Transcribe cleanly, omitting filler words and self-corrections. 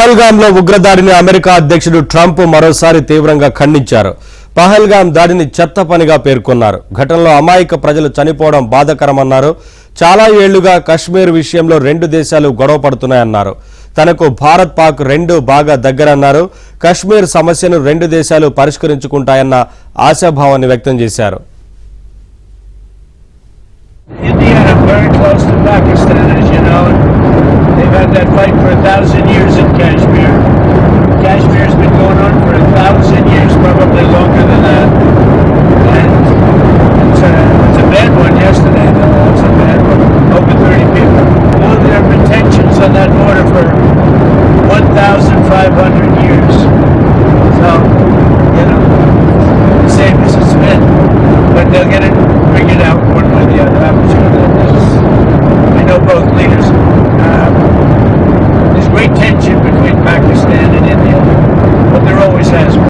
పహల్గామ్లో ఉగ్రదాడిని America అధ్యక్షుడు Trump మరోసారి తీవ్రంగా ఖండించారు. పహల్గామ్ దాడిని చెత్త పనిగా పేర్కొన్నారు. ఘటనలో అమాయక ప్రజలు చనిపోవడం బాధాకరమన్నారు. చాలా ఏళ్లుగా కశ్మీర్ విషయంలో రెండు దేశాలు గొడవ పడుతున్నాయన్నారు. తనకు భారత్ పాక్ రెండు బాగా దగ్గరన్నారు. కశ్మీర్ సమస్యను రెండు దేశాలు పరిష్కరించుకుంటాయన్న ఆశాభావాన్ని వ్యక్తం చేశారు. They've had that fight for 1,000 years in Kashmir. Kashmir's been going on for 1,000 years, probably longer than that. And it's a bad one yesterday, though. It's a bad one. Over 30 people. Now there have been tensions on that border for 1,500